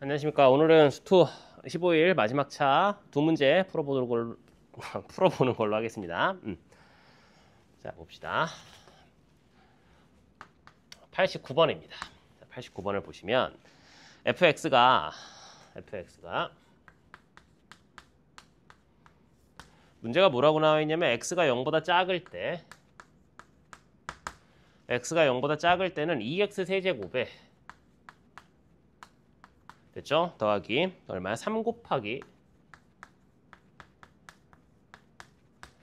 안녕하십니까. 오늘은 수투 15일 마지막 차 두 문제 풀어보는 걸로 하겠습니다. 자, 봅시다. 89번입니다. 89번을 보시면 fx가 문제가 뭐라고 나와 있냐면 x가 0보다 작을 때는 2x 세제곱에 됐죠? 더하기 얼마야? 3 곱하기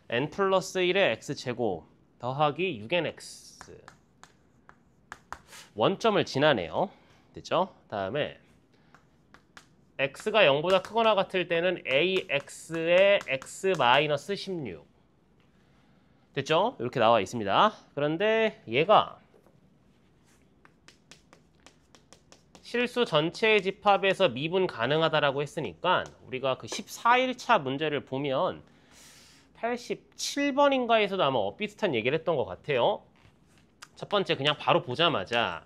n 플러스 1의 x제곱 더하기 6nx 원점을 지나네요. 됐죠? 다음에 x가 0보다 크거나 같을 때는 ax의 x 마이너스 16 됐죠? 이렇게 나와 있습니다. 그런데 얘가 실수 전체의 집합에서 미분 가능하다라고 했으니까 우리가 그 14일차 문제를 보면 87번인가에서도 아마 비슷한 얘기를 했던 것 같아요. 첫 번째 그냥 바로 보자마자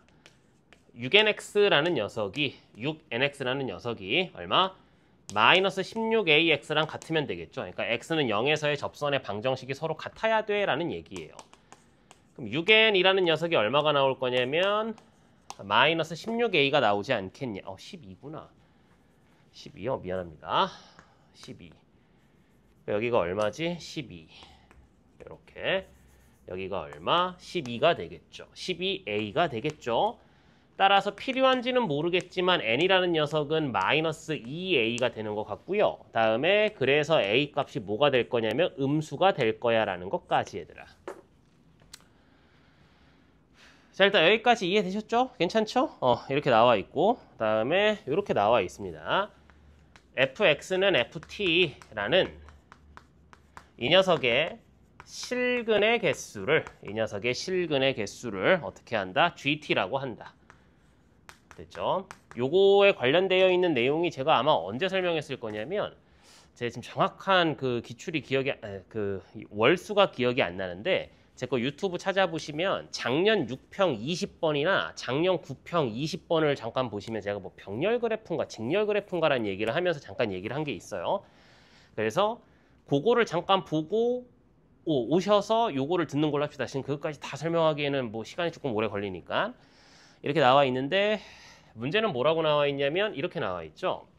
6nx라는 녀석이 얼마? 마이너스 16ax랑 같으면 되겠죠. 그러니까 x는 0에서의 접선의 방정식이 서로 같아야 돼 라는 얘기예요. 그럼 6n이라는 녀석이 얼마가 나올 거냐면 마이너스 16a가 나오지 않겠냐. 12구나. 12요. 미안합니다. 12. 여기가 얼마지? 12. 이렇게. 여기가 얼마? 12가 되겠죠. 12a가 되겠죠. 따라서 필요한지는 모르겠지만 n이라는 녀석은 마이너스 2a가 되는 것 같고요. 다음에 그래서 a 값이 뭐가 될 거냐면 음수가 될 거야 라는 것까지 얘들아. 자, 일단 여기까지 이해되셨죠? 괜찮죠? 이렇게 나와 있고 다음에 이렇게 나와 있습니다. fx는 ft라는 이 녀석의 실근의 개수를 어떻게 한다? gt라고 한다. 됐죠? 요거에 관련되어 있는 내용이 제가 아마 언제 설명했을 거냐면 제가 지금 정확한 그 월수가 기억이 안 나는데 제 거 유튜브 찾아보시면 작년 6평 20번이나 작년 9평 20번을 잠깐 보시면 제가 뭐 병렬 그래프인가 직렬 그래프인가라는 얘기를 하면서 잠깐 얘기를 한 게 있어요. 그래서 그거를 잠깐 보고 오셔서 요거를 듣는 걸로 합시다. 지금 그것까지 다 설명하기에는 뭐 시간이 조금 오래 걸리니까 이렇게 나와 있는데 문제는 뭐라고 나와 있냐면 이렇게 나와 있죠.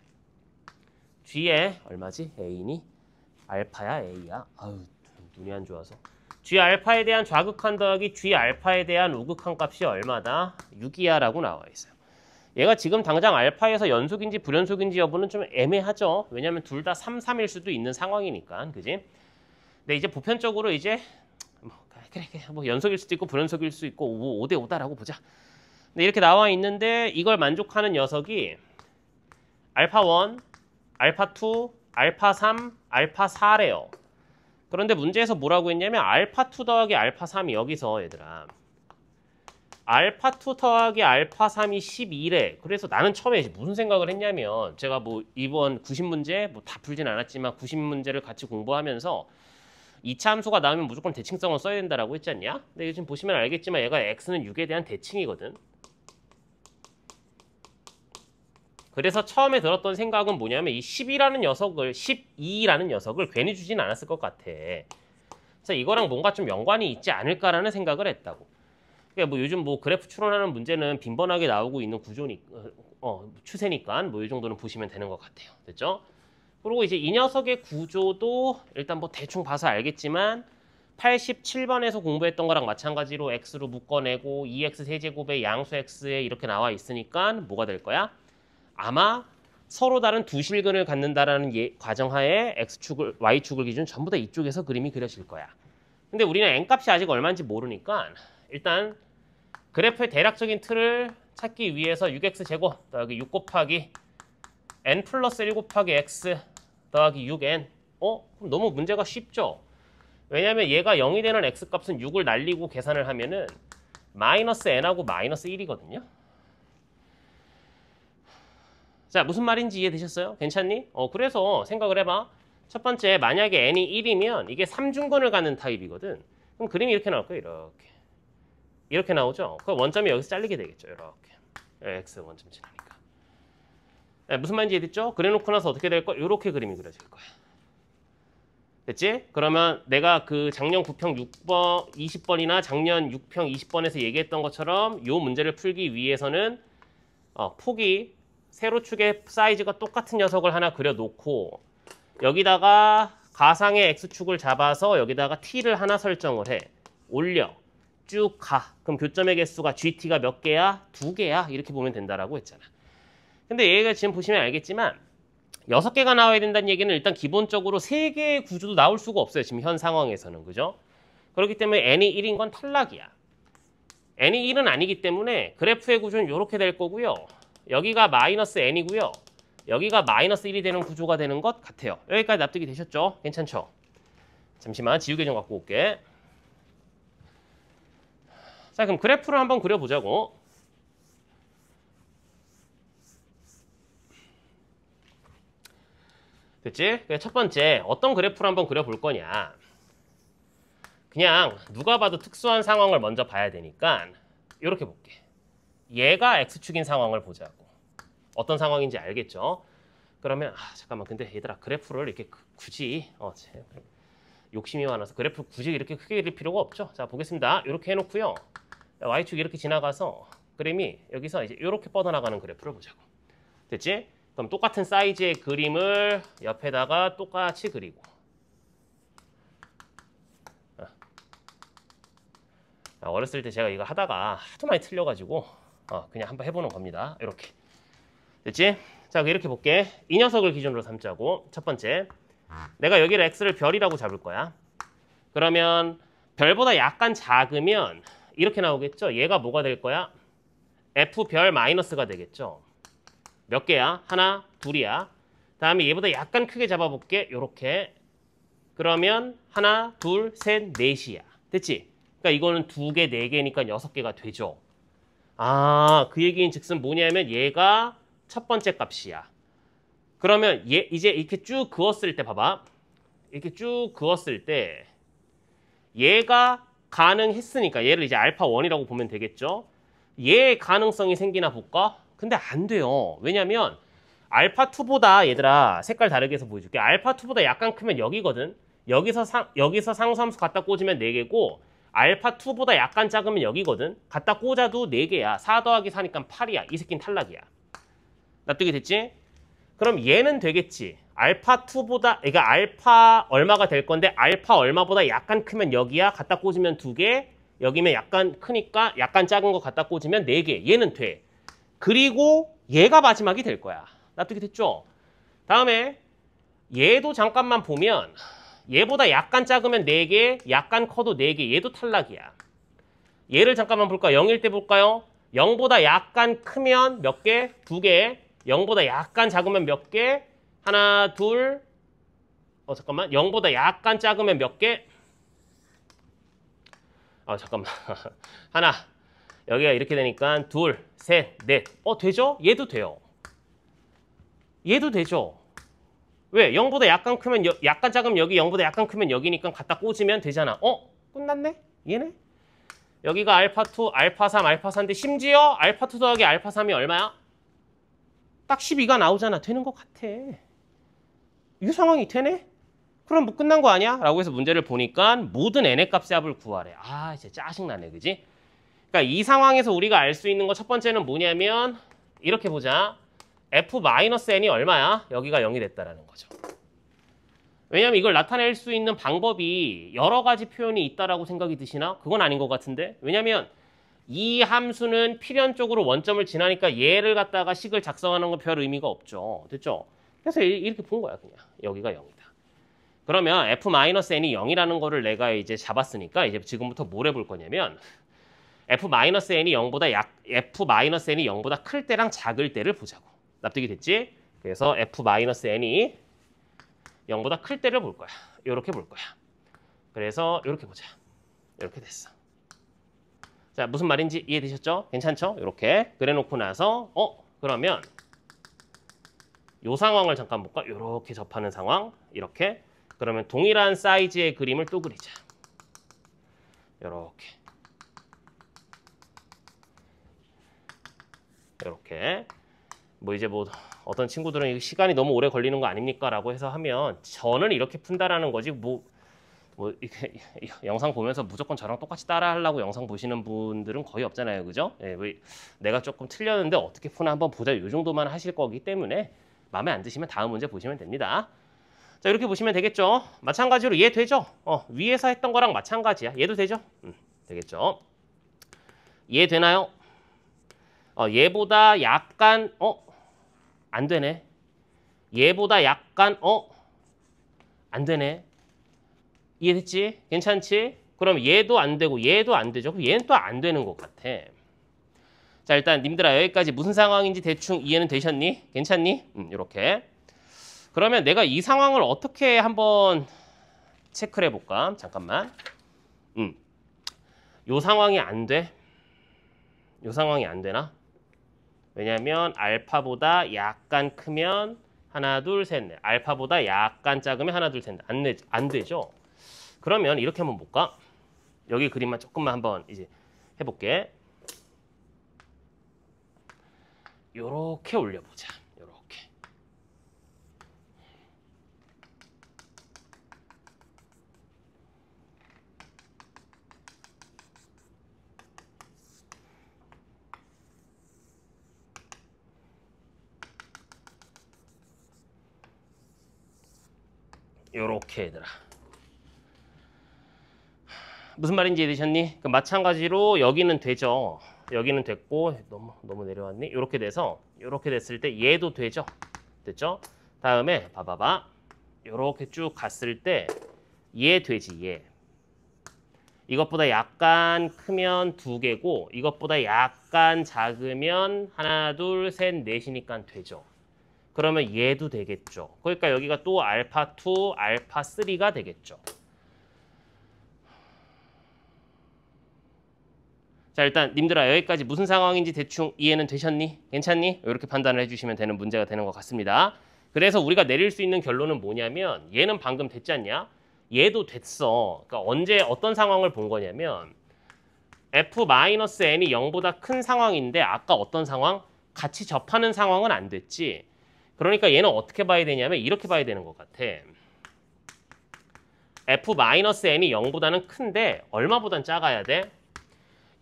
G에 얼마지? A니? 알파야 A야? 아유 눈이 안 좋아서 G 알파에 대한 좌극한 더하기 G 알파에 대한 우극한 값이 얼마다? 6이야 라고 나와 있어요. 얘가 지금 당장 알파에서 연속인지 불연속인지 여부는 좀 애매하죠. 왜냐면 둘 다 3, 3일 수도 있는 상황이니까. 그지? 근데 이제 보편적으로 이제 그래 뭐 연속일 수도 있고 불연속일 수도 있고 5대 5다라고 보자. 근데 이렇게 나와 있는데 이걸 만족하는 녀석이 알파 1, 알파 2, 알파 3, 알파 4래요. 그런데 문제에서 뭐라고 했냐면 알파 2 더하기 알파 3이 여기서 얘들아 알파 2 더하기 알파 3이 12래. 그래서 나는 처음에 무슨 생각을 했냐면 제가 뭐 이번 90문제 뭐 다 풀진 않았지만 90문제를 같이 공부하면서 2차 함수가 나오면 무조건 대칭성을 써야 된다라고 했지 않냐? 근데 지금 보시면 알겠지만 얘가 x는 6에 대한 대칭이거든. 그래서 처음에 들었던 생각은 뭐냐면 이 12라는 녀석을 괜히 주진 않았을 것 같아. 그래서 이거랑 뭔가 좀 연관이 있지 않을까라는 생각을 했다고. 그러니까 뭐 요즘 뭐 그래프 추론하는 문제는 빈번하게 나오고 있는 추세니까 뭐 이 정도는 보시면 되는 것 같아요. 됐죠? 그리고 이제 이 녀석의 구조도 일단 뭐 대충 봐서 알겠지만 87번에서 공부했던 거랑 마찬가지로 x로 묶어내고 2x 세제곱에 양수 x에 이렇게 나와 있으니까 뭐가 될 거야? 아마 서로 다른 두 실근을 갖는다라는 과정하에 x축을 y축을 기준 전부 다 이쪽에서 그림이 그려질 거야. 근데 우리는 n값이 아직 얼마인지 모르니까 일단 그래프의 대략적인 틀을 찾기 위해서 6x 제곱 더하기 6 곱하기 n 플러스 1 곱하기 x 더하기 6n 그럼 너무 문제가 쉽죠? 왜냐면 얘가 0이 되는 x값은 6을 날리고 계산을 하면은 마이너스 n하고 마이너스 1이거든요. 자, 무슨 말인지 이해되셨어요? 괜찮니? 그래서 생각을 해봐. 첫 번째, 만약에 n이 1이면 이게 3중근을 갖는 타입이거든. 그럼 그림이 이렇게 나올 거예요. 이렇게 나오죠? 그 원점이 여기서 잘리게 되겠죠. 이렇게. x 원점 지나니까. 네, 무슨 말인지 이해됐죠? 그래놓고 나서 어떻게 될 거? 이렇게 그림이 그려질 거야. 됐지? 그러면 내가 그 작년 9평 6번, 20번이나 작년 6평 20번에서 얘기했던 것처럼 이 문제를 풀기 위해서는 폭이 세로축의 사이즈가 똑같은 녀석을 하나 그려놓고 여기다가 가상의 x축을 잡아서 여기다가 t를 하나 설정을 해. 올려. 쭉 가. 그럼 교점의 개수가 gt가 몇 개야? 2개야. 이렇게 보면 된다라고 했잖아. 근데 얘가 지금 보시면 알겠지만 6개가 나와야 된다는 얘기는 일단 기본적으로 3개의 구조도 나올 수가 없어요. 지금 현 상황에서는. 그죠? 그렇기 때문에 n이 1인 건 탈락이야. n이 1은 아니기 때문에 그래프의 구조는 이렇게 될 거고요. 여기가 마이너스 n이고요. 여기가 마이너스 1이 되는 구조가 되는 것 같아요. 여기까지 납득이 되셨죠? 괜찮죠? 잠시만 지우개 좀 갖고 올게. 자, 그럼 그래프를 한번 그려보자고. 됐지? 첫 번째, 어떤 그래프를 한번 그려볼 거냐. 그냥 누가 봐도 특수한 상황을 먼저 봐야 되니까 이렇게 볼게. 얘가 X축인 상황을 보자고. 어떤 상황인지 알겠죠? 그러면 잠깐만 근데 얘들아 그래프를 이렇게 굳이 욕심이 많아서 그래프 굳이 이렇게 크게 그릴 필요가 없죠. 자 보겠습니다. 이렇게 해놓고요. Y축이 이렇게 지나가서 그림이 여기서 이제 이렇게 뻗어나가는 그래프를 보자고. 됐지? 그럼 똑같은 사이즈의 그림을 옆에다가 똑같이 그리고 어렸을 때 제가 이거 하다가 하도 많이 틀려가지고 그냥 한번 해보는 겁니다. 이렇게. 됐지? 자, 이렇게 볼게. 이 녀석을 기준으로 삼자고. 첫 번째, 내가 여기를 x를 별이라고 잡을 거야. 그러면 별보다 약간 작으면 이렇게 나오겠죠? 얘가 뭐가 될 거야? f별 마이너스가 되겠죠? 몇 개야? 하나, 둘이야. 다음에 얘보다 약간 크게 잡아볼게. 요렇게. 그러면 하나, 둘, 셋, 넷이야. 됐지? 그러니까 이거는 2개, 4개니까 6개가 되죠. 그 얘기인 즉슨 뭐냐면 얘가 첫 번째 값이야. 그러면 얘 이제 이렇게 쭉 그었을 때 봐봐. 이렇게 쭉 그었을 때 얘가 가능했으니까 얘를 이제 알파 1이라고 보면 되겠죠. 얘의 가능성이 생기나 볼까? 근데 안 돼요. 왜냐면 알파 2보다 얘들아 색깔 다르게 해서 보여줄게. 알파 2보다 약간 크면 여기거든. 여기서 상수함수 갖다 꽂으면 4개고 알파 2보다 약간 작으면 여기거든. 갖다 꽂아도 4개야. 4 더하기 4니까 8이야. 이 새끼는 탈락이야. 납득이 됐지? 그럼 얘는 되겠지. 알파 2보다 그러니까 알파 얼마가 될 건데 알파 얼마보다 약간 크면 여기야. 갖다 꽂으면 2개. 여기면 약간 크니까 약간 작은 거 갖다 꽂으면 4개. 얘는 돼. 그리고 얘가 마지막이 될 거야. 납득이 됐죠? 다음에 얘도 잠깐만 보면 얘보다 약간 작으면 4개, 약간 커도 4개. 얘도 탈락이야. 얘를 잠깐만 볼까요? 0일 때 볼까요? 0보다 약간 크면 몇 개? 2개. 0보다 약간 작으면 몇 개? 하나, 둘. 잠깐만. 0보다 약간 작으면 몇 개? 잠깐만. 하나. 여기가 이렇게 되니까 둘, 셋, 넷. 되죠? 얘도 돼요. 얘도 되죠. 왜? 0보다 약간 크면 약간 작으면 여기 0보다 약간 크면 여기니까 갖다 꽂으면 되잖아. 끝났네? 얘네? 여기가 알파2, 알파3, 알파4인데 심지어 알파2 더하기 알파3이 얼마야? 딱 12가 나오잖아. 되는 것 같아. 이 상황이 되네? 그럼 뭐 끝난 거 아니야? 라고 해서 문제를 보니까 모든 n의 값의 합을 구하래. 진짜 짜증나네. 그지? 그러니까 이 상황에서 우리가 알 수 있는 거 첫 번째는 뭐냐면 이렇게 보자. f-n이 얼마야? 여기가 0이 됐다라는 거죠. 왜냐면 이걸 나타낼 수 있는 방법이 여러 가지 표현이 있다라고 생각이 드시나? 그건 아닌 것 같은데. 왜냐면 이 함수는 필연적으로 원점을 지나니까 얘를 갖다가 식을 작성하는 건 별 의미가 없죠. 됐죠? 그래서 이렇게 본 거야, 그냥. 여기가 0이다. 그러면 f-n이 0이라는 거를 내가 이제 잡았으니까 이제 지금부터 뭘 해볼 거냐면 f-n이 0보다 클 때랑 작을 때를 보자고. 납득이 됐지? 그래서 f-n이 0보다 클 때를 볼 거야. 이렇게 볼 거야. 그래서 이렇게 보자. 이렇게 됐어. 자, 무슨 말인지 이해되셨죠? 괜찮죠? 이렇게 그래놓고 나서 그러면 이 상황을 잠깐 볼까? 이렇게 접하는 상황. 이렇게. 그러면 동일한 사이즈의 그림을 또 그리자. 이렇게. 이렇게. 뭐 이제 뭐 어떤 친구들은 시간이 너무 오래 걸리는 거 아닙니까? 라고 해서 하면 저는 이렇게 푼다라는 거지 뭐 이렇게 영상 보면서 무조건 저랑 똑같이 따라 하려고 영상 보시는 분들은 거의 없잖아요. 그죠? 예, 내가 조금 틀렸는데 어떻게 푸나 한번 보자. 이 정도만 하실 거기 때문에 마음에 안 드시면 다음 문제 보시면 됩니다. 자, 이렇게 보시면 되겠죠? 마찬가지로 얘 되죠? 위에서 했던 거랑 마찬가지야. 얘도 되죠? 되겠죠? 얘 되나요? 얘보다 약간 안 되네. 얘보다 약간 안 되네. 이해됐지? 괜찮지? 그럼 얘도 안 되고 얘도 안 되죠. 그럼 얘는 또 안 되는 것 같아. 자, 일단 님들아 여기까지 무슨 상황인지 대충 이해는 되셨니? 괜찮니? 이렇게. 그러면 내가 이 상황을 어떻게 한번 체크를 해볼까? 잠깐만. 요 상황이 안 돼. 요 상황이 안 되나? 왜냐면 알파보다 약간 크면 하나, 둘, 셋, 넷. 알파보다 약간 작으면 하나, 둘, 셋, 넷. 안 되죠? 그러면 이렇게 한번 볼까? 여기 그림만 조금만 한번 이제 해볼게. 요렇게 올려보자. 요렇게. 요렇게 얘들아. 무슨 말인지 이해되셨니? 그 마찬가지로 여기는 되죠. 여기는 됐고 너무 내려왔니? 이렇게 돼서 이렇게 됐을 때 얘도 되죠. 됐죠? 다음에 봐봐봐. 이렇게 쭉 갔을 때 얘 되지 얘. 이것보다 약간 크면 2개고 이것보다 약간 작으면 하나, 둘, 셋, 넷이니까 되죠. 그러면 얘도 되겠죠. 그러니까 여기가 또 알파 2, 알파 3가 되겠죠. 자, 일단 님들아 여기까지 무슨 상황인지 대충 이해는 되셨니? 괜찮니? 이렇게 판단을 해주시면 되는 문제가 되는 것 같습니다. 그래서 우리가 내릴 수 있는 결론은 뭐냐면 얘는 방금 됐지 않냐? 얘도 됐어. 그러니까 언제 어떤 상황을 본 거냐면 f-n이 0보다 큰 상황인데 아까 어떤 상황? 같이 접하는 상황은 안 됐지. 그러니까 얘는 어떻게 봐야 되냐면 이렇게 봐야 되는 것 같아. f-n이 0보다는 큰데 얼마보단 작아야 돼?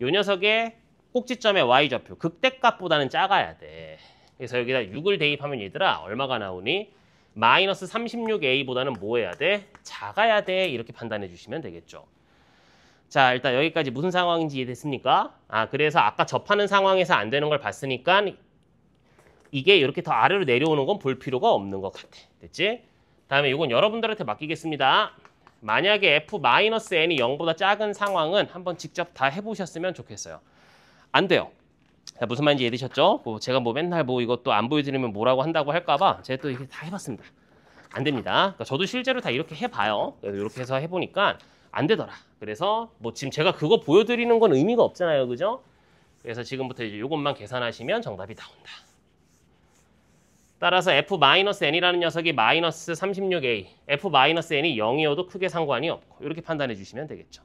요 녀석의 꼭지점의 y좌표 극대값보다는 작아야 돼. 그래서 여기다 6을 대입하면 얘들아 얼마가 나오니? 마이너스 36a보다는 뭐 해야 돼? 작아야 돼. 이렇게 판단해 주시면 되겠죠. 자, 일단 여기까지 무슨 상황인지 이해됐습니까? 그래서 아까 접하는 상황에서 안 되는 걸 봤으니까 이게 이렇게 더 아래로 내려오는 건 볼 필요가 없는 것 같아. 됐지? 다음에 이건 여러분들한테 맡기겠습니다. 만약에 f-n이 0보다 작은 상황은 한번 직접 다 해보셨으면 좋겠어요. 안 돼요. 자, 무슨 말인지 이해되셨죠? 제가 맨날 이것도 안 보여드리면 뭐라고 한다고 할까봐 제가 또 이렇게 다 해봤습니다. 안 됩니다. 그러니까 저도 실제로 다 이렇게 해봐요. 이렇게 해서 해보니까 안 되더라. 그래서 지금 제가 그거 보여드리는 건 의미가 없잖아요. 그죠? 그래서 지금부터 이제 이것만 계산하시면 정답이 나온다. 따라서 f-n이라는 녀석이 마이너스 36a, f-n이 0이어도 크게 상관이 없고 이렇게 판단해 주시면 되겠죠.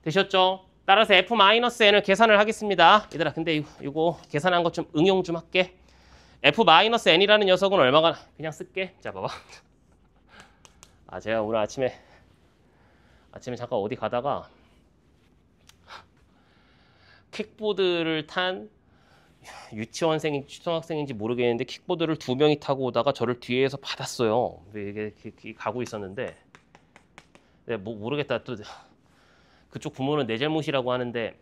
되셨죠? 따라서 f-n을 계산을 하겠습니다. 얘들아 근데 이거 계산한 거 좀 응용 좀 할게. f-n이라는 녀석은 얼마가 그냥 쓸게. 자 봐봐. 제가 오늘 아침에 잠깐 어디 가다가 킥보드를 탄 유치원생인지 초등학생인지 모르겠는데 킥보드를 2명이 타고 오다가 저를 뒤에서 받았어요. 이게 가고 있었는데 모르겠다. 또 그쪽 부모는 내 잘못이라고 하는데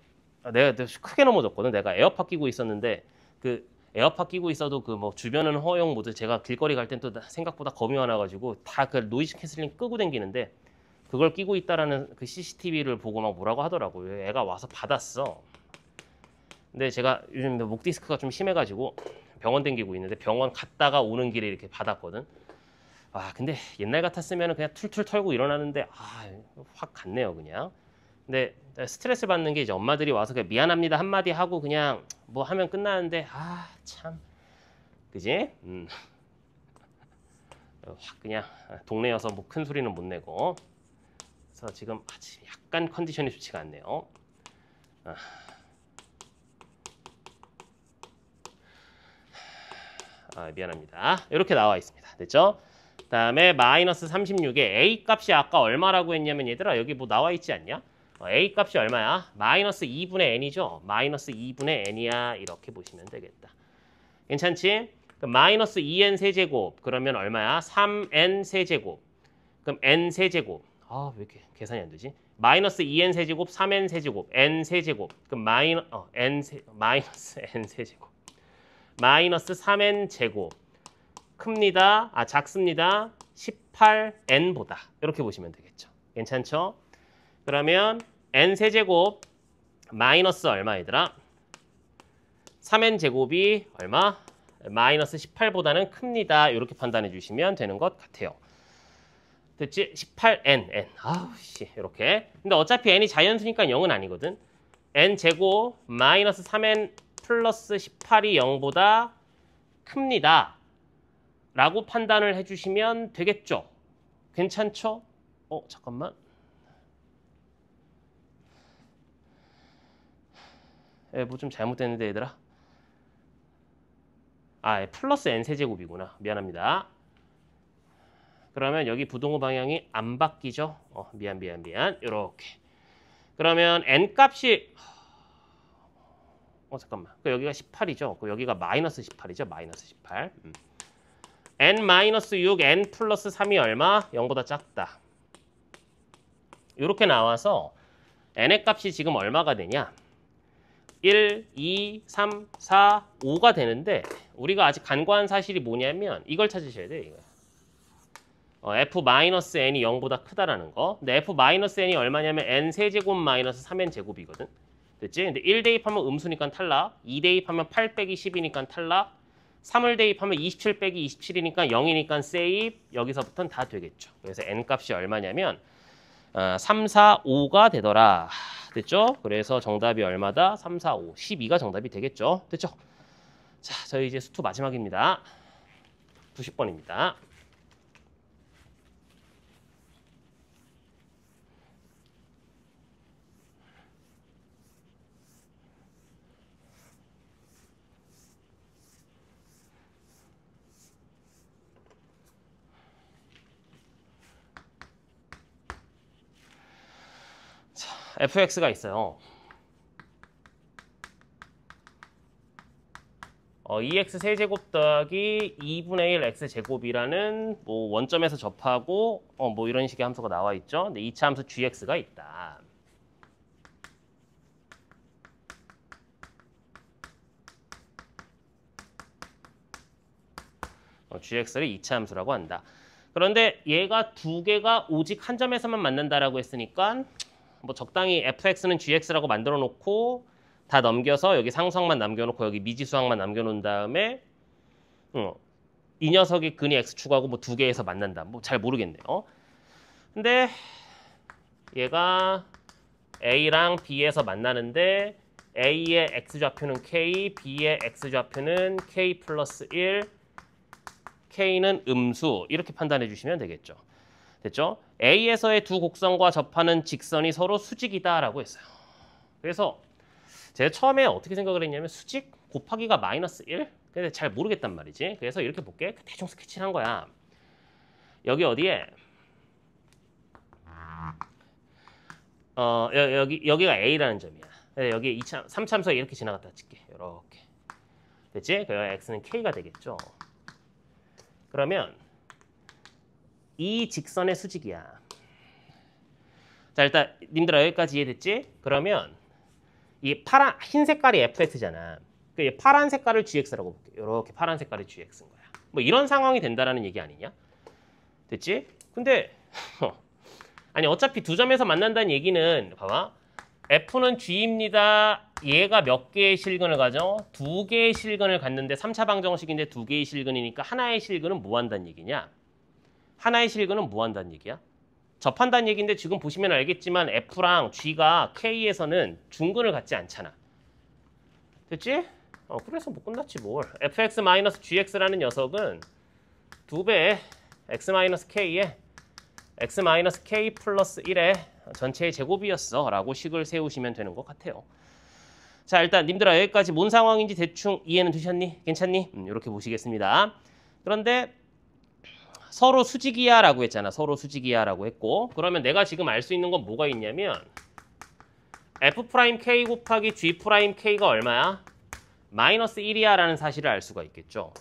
내가 크게 넘어졌거든. 내가 에어팟 끼고 있었는데 그 에어팟 끼고 있어도 주변은 허용 모드 제가 길거리 갈 땐 또 생각보다 겁이 많아가지고 다 그 노이즈 캔슬링 끄고 댕기는데 그걸 끼고 있다라는 그 CCTV를 보고 막 뭐라고 하더라고요. 애가 와서 받았어. 근데 제가 요즘 목 디스크가 좀 심해가지고 병원 댕기고 있는데 병원 갔다가 오는 길에 이렇게 받았거든. 근데 옛날 같았으면 그냥 툴툴 털고 일어나는데 확 갔네요 그냥. 근데 스트레스 받는 게 이제 엄마들이 와서 그냥 미안합니다 한마디 하고 그냥 뭐 하면 끝나는데 참 그지? 확 그냥 동네여서 큰 소리는 못 내고. 그래서 지금 약간 컨디션이 좋지가 않네요. 미안합니다. 이렇게 나와 있습니다. 됐죠? 다음에 마이너스 36에 a 값이 아까 얼마라고 했냐면 얘들아 여기 뭐 나와 있지 않냐? a 값이 얼마야? 마이너스 2분의 n이죠? 마이너스 2분의 n이야. 이렇게 보시면 되겠다. 괜찮지? 그럼 마이너스 2n 세제곱 그러면 얼마야? 3n 세제곱. 그럼 n 세제곱. 아, 왜 이렇게 계산이 안 되지? 마이너스 2n 세제곱, 3n 세제곱, n 세제곱. 그럼 마이너스 n 세제곱. 마이너스 3n 제곱. 큽니다. 작습니다. 18n보다. 이렇게 보시면 되겠죠. 괜찮죠? 그러면 n 세제곱 마이너스 얼마 얘들아? 3n 제곱이 얼마? 마이너스 18보다는 큽니다. 이렇게 판단해 주시면 되는 것 같아요. 됐지? 18n, n. 아우, 씨. 이렇게. 근데 어차피 n이 자연수니까 0은 아니거든. n 제곱 마이너스 3n 플러스 18이 0보다 큽니다. 라고 판단을 해주시면 되겠죠. 괜찮죠? 잠깐만. 뭐 좀 잘못됐는데 얘들아. 플러스 n 세제곱이구나. 미안합니다. 그러면 여기 부동호 방향이 안 바뀌죠? 미안. 요렇게. 그러면 n 값이 잠깐만. 여기가 18이죠. 여기가 마이너스 18이죠. 마이너스 18. n-6, n 플러스 3이 얼마? 0보다 작다. 이렇게 나와서 n의 값이 지금 얼마가 되냐? 1, 2, 3, 4, 5가 되는데 우리가 아직 간과한 사실이 뭐냐면 이걸 찾으셔야 돼요. 이거. f-n이 0보다 크다라는 거. 근데 f-n이 얼마냐면 n 세제곱 마이너스 3n 제곱이거든. 됐지? 근데 1 대입하면 음수니까 탈락. 2 대입하면 8 빼기 10이니까 탈락. 3을 대입하면 27 빼기 27이니까 0이니까 세입. 여기서부터는 다 되겠죠. 그래서 n 값이 얼마냐면 3, 4, 5가 되더라. 됐죠? 그래서 정답이 얼마다? 3, 4, 5. 12가 정답이 되겠죠? 됐죠? 자, 저희 이제 수투 마지막입니다. 90번입니다. fx가 있어요. 2x 세제곱 더하기 2분의 1 x 제곱이라는 뭐 원점에서 접하고 뭐 이런 식의 함수가 나와 있죠. 근데 2차 함수 gx가 있다. gx를 2차 함수라고 한다. 그런데 얘가 두 개가 오직 한 점에서만 만난다라고 했으니까 뭐 적당히 fx는 gx라고 만들어 놓고 다 넘겨서 여기 상수항만 남겨놓고 여기 미지수항만 남겨놓은 다음에 이 녀석이 근이 x축하고 뭐 두 개에서 만난다. 뭐 잘 모르겠네요. 근데 얘가 a랑 b에서 만나는데 a의 x좌표는 k, b의 x좌표는 k 플러스 1, k는 음수 이렇게 판단해 주시면 되겠죠. 됐죠? A에서의 두 곡선과 접하는 직선이 서로 수직이다라고 했어요. 그래서 제가 처음에 어떻게 생각을 했냐면 수직 곱하기가 마이너스 1? 근데 잘 모르겠단 말이지. 그래서 이렇게 볼게. 대충 스케치를 한 거야. 여기 어디에? 여기가 A라는 점이야. 여기 3참수가 이렇게 지나갔다 칠게. 이렇게. 됐지? 그래서 X는 K가 되겠죠. 그러면 이 직선의 수직이야. 자, 일단 님들아 여기까지 이해됐지? 그러면 이 흰 색깔이 fx잖아. 그 파란 색깔을 gx라고 볼게. 이렇게 파란 색깔이 gx인 거야. 뭐 이런 상황이 된다라는 얘기 아니냐? 됐지? 근데 아니 어차피 두 점에서 만난다는 얘기는 봐봐. f는 g입니다. 얘가 몇 개의 실근을 가져? 두 개의 실근을 갖는데 3차 방정식인데 두 개의 실근이니까 하나의 실근은 뭐 한다는 얘기냐? 하나의 실근은 뭐 한다는 얘기야? 접한다는 얘기인데 지금 보시면 알겠지만 F랑 G가 K에서는 중근을 갖지 않잖아. 됐지? 그래서 뭐 끝났지 뭘. fx-gx라는 녀석은 2배의 x-k에 x-k 플러스 1의 전체의 제곱이었어 라고 식을 세우시면 되는 것 같아요. 자, 일단 님들아 여기까지 뭔 상황인지 대충 이해는 되셨니? 괜찮니? 이렇게 보시겠습니다. 그런데 서로 수직이야라고 했잖아. 서로 수직이야라고 했고 그러면 내가 지금 알 수 있는 건 뭐가 있냐면 F'K 곱하기 G'K가 얼마야? 마이너스 1이야 라는 사실을 알 수가 있겠죠.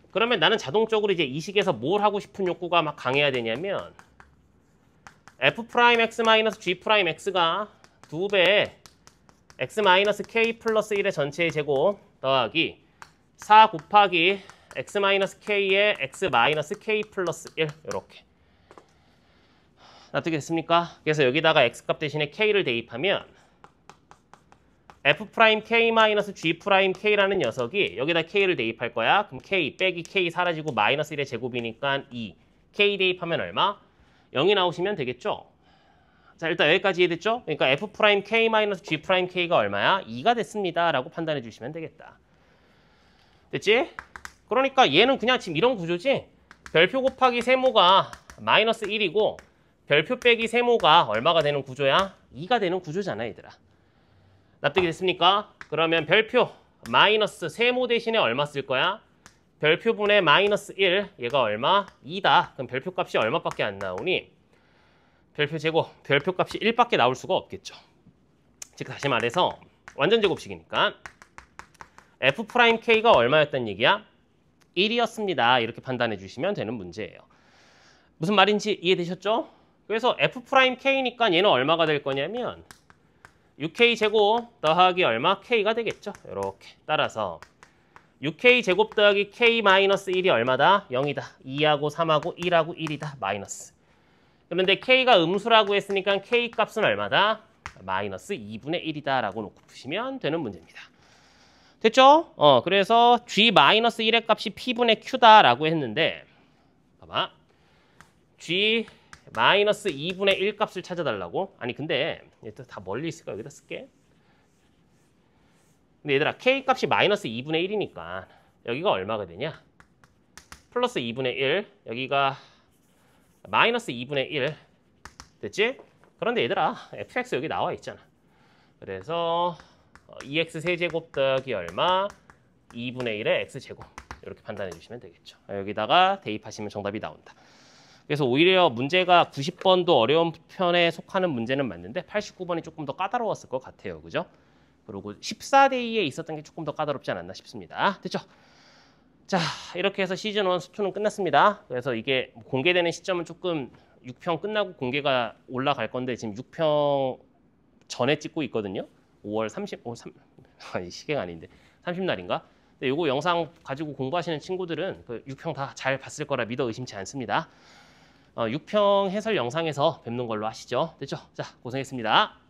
그러면 나는 자동적으로 이제 이 식에서 뭘 하고 싶은 욕구가 막 강해야 되냐면 F'X-G'X가 2배 X-K 플러스 1의 전체의 제곱 더하기 4 곱하기 X-K의 X-K 플러스 1 이렇게 납득이 됐습니까? 그래서 여기다가 X값 대신에 K를 대입하면 F'K-G'K라는 녀석이 여기다 K를 대입할 거야. 그럼 K 빼기 K 사라지고 마이너스 1의 제곱이니까 2. K 대입하면 얼마? 0이 나오시면 되겠죠? 자, 일단 여기까지 이해됐죠? 그러니까 F'K-G'K가 얼마야? 2가 됐습니다. 라고 판단해 주시면 되겠다. 됐지? 그러니까 얘는 그냥 지금 이런 구조지? 별표 곱하기 세모가 마이너스 1이고 별표 빼기 세모가 얼마가 되는 구조야? 2가 되는 구조잖아, 얘들아. 납득이 됐습니까? 그러면 별표 마이너스 세모 대신에 얼마 쓸 거야? 별표분의 마이너스 1, 얘가 얼마? 2다. 그럼 별표값이 얼마밖에 안 나오니? 별표 제곱, 별표값이 1밖에 나올 수가 없겠죠. 즉 다시 말해서 완전 제곱식이니까 F'K가 얼마였단 얘기야? 1이었습니다. 이렇게 판단해 주시면 되는 문제예요. 무슨 말인지 이해되셨죠? 그래서 F'K니까 얘는 얼마가 될 거냐면 6K 제곱 더하기 얼마? K가 되겠죠. 이렇게 따라서 6K 제곱 더하기 K 마이너스 1이 얼마다? 0이다. 2하고 3하고 1하고 1이다. 마이너스. 그런데 K가 음수라고 했으니까 K 값은 얼마다? 마이너스 2분의 1이다 라고 놓고 푸시면 되는 문제입니다. 됐죠? 그래서 G 마이너스 1의 값이 P분의 Q다 라고 했는데 봐봐. G 마이너스 2분의 1 값을 찾아달라고? 아니 근데 얘도 다 멀리 있을까? 여기다 쓸게. 근데 얘들아 K 값이 마이너스 2분의 1이니까 여기가 얼마가 되냐? 플러스 2분의 1 여기가 마이너스 2분의 1 됐지? 그런데 얘들아 fx 여기 나와 있잖아. 그래서 2x 세제곱 더하기 얼마? 2분의 1의 x제곱 이렇게 판단해 주시면 되겠죠. 여기다가 대입하시면 정답이 나온다. 그래서 오히려 문제가 90번도 어려운 편에 속하는 문제는 맞는데 89번이 조금 더 까다로웠을 것 같아요. 그죠? 그리고 14대 2에 있었던 게 조금 더 까다롭지 않았나 싶습니다. 됐죠? 자, 이렇게 해서 시즌 1 수투는 끝났습니다. 그래서 이게 공개되는 시점은 조금 6평 끝나고 공개가 올라갈 건데 지금 6평 전에 찍고 있거든요. 5월 30, 아니 시계가 아닌데 30날인가? 근데 요거 영상 가지고 공부하시는 친구들은 그 6평 다 잘 봤을 거라 믿어 의심치 않습니다. 6평 해설 영상에서 뵙는 걸로 하시죠. 됐죠? 자, 고생했습니다.